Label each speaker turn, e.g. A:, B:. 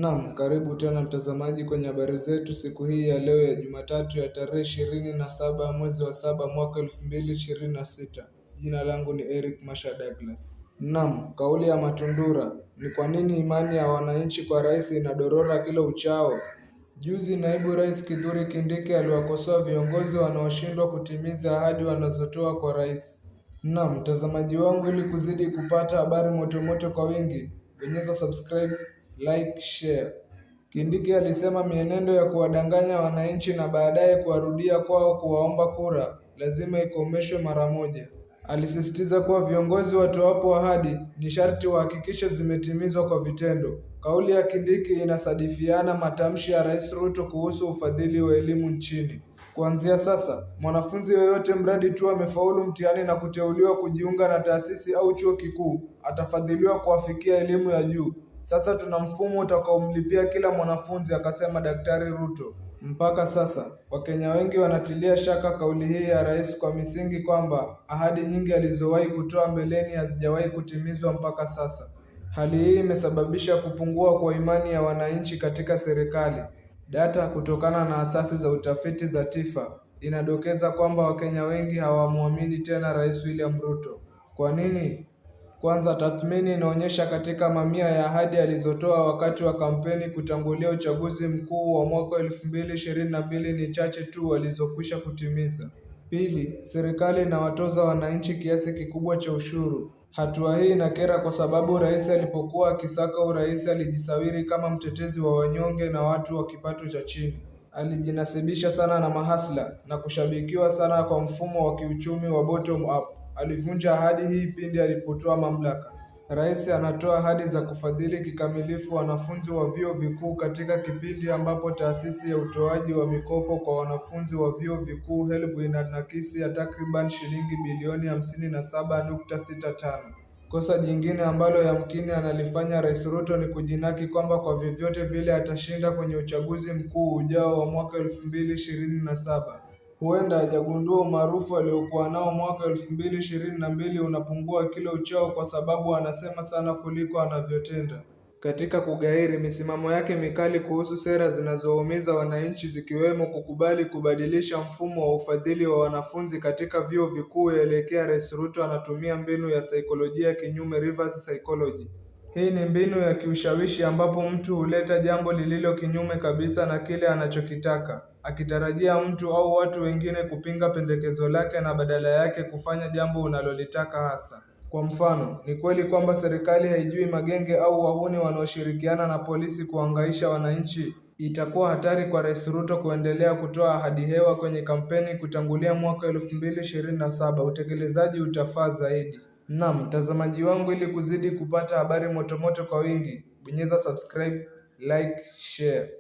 A: Naam, karibu tena mtazamaji kwenye habari zetu siku hii ya leo ya Jumatatu ya tarehe 27 mwezi wa 7 mwaka 2026. Jina langu ni Eric Masha Douglas. Naam, kauli ya Matundura ni kwa nini imani ya wananchi kwa rais inadorora kila uchao? Juzi naibu rais Kithure Kindiki aliwakosoa viongozi wanaoshindwa kutimiza ahadi wanazotoa kwa rais. Naam, mtazamaji wangu, ili kuzidi kupata habari motomoto kwa wingi, bonyeza subscribe, like, share. Kindiki alisema mienendo ya kuwadanganya wananchi na baadaye kuwarudia kwao kuwaomba kura lazima ikomeshwe mara moja. Alisisitiza kuwa viongozi watoapo ahadi ni sharti wahakikishe zimetimizwa kwa vitendo. Kauli ya Kindiki inasadifiana matamshi ya Rais Ruto kuhusu ufadhili wa elimu nchini. Kuanzia sasa, mwanafunzi yoyote mradi tu amefaulu mtihani na kuteuliwa kujiunga na taasisi au chuo kikuu, atafadhiliwa kuafikia elimu ya juu. Sasa tuna mfumo utakaomlipia kila mwanafunzi, akasema Daktari Ruto. Mpaka sasa, Wakenya wengi wanatilia shaka kauli hii ya rais kwa misingi kwamba ahadi nyingi alizowahi kutoa mbeleni hazijawahi kutimizwa mpaka sasa. Hali hii imesababisha kupungua kwa imani ya wananchi katika serikali. Data kutokana na asasi za utafiti za TIFA inadokeza kwamba Wakenya wengi hawamwamini tena Rais William Ruto. Kwa nini? Kwanza, tathmini inaonyesha katika mamia ya ahadi alizotoa wakati wa kampeni kutangulia uchaguzi mkuu wa mwaka 2022 ni chache tu walizokwisha kutimiza. Pili, serikali inawatoza wananchi kiasi kikubwa cha ushuru. Hatua hii inakera kwa sababu rais alipokuwa akisaka urais alijisawiri kama mtetezi wa wanyonge na watu wa kipato cha chini. Alijinasibisha sana na mahasla na kushabikiwa sana kwa mfumo wa kiuchumi wa bottom up. Alivunja ahadi hii pindi alipotoa mamlaka. Rais anatoa ahadi za kufadhili kikamilifu wanafunzi wa vyuo vikuu katika kipindi ambapo taasisi ya utoaji wa mikopo kwa wanafunzi wa vyuo vikuu HELB ina nakisi ya takriban shilingi bilioni 57.65. Kosa jingine ambalo yamkini analifanya Rais Ruto ni kujinaki kwamba kwa vyovyote vile atashinda kwenye uchaguzi mkuu ujao wa mwaka 2027. Huenda hajagundua umaarufu aliokuwa nao mwaka 2022 unapungua kila uchao kwa sababu anasema sana kuliko anavyotenda. Katika kugairi misimamo yake mikali kuhusu sera zinazoumiza wananchi, zikiwemo kukubali kubadilisha mfumo wa ufadhili wa wanafunzi katika vyuo vikuu yaelekea, Rais Ruto anatumia mbinu ya saikolojia kinyume, reverse psychology. Hii ni mbinu ya kiushawishi ambapo mtu huleta jambo lililo kinyume kabisa na kile anachokitaka, akitarajia mtu au watu wengine kupinga pendekezo lake na badala yake kufanya jambo unalolitaka hasa. Kwa mfano, ni kweli kwamba serikali haijui magenge au wahuni wanaoshirikiana na polisi kuhangaisha wananchi? Itakuwa hatari kwa Rais Ruto kuendelea kutoa ahadi hewa kwenye kampeni kutangulia mwaka 2027. Utekelezaji utafaa zaidi. Naam, mtazamaji wangu, ili kuzidi kupata habari motomoto kwa wingi, bonyeza subscribe, like, share.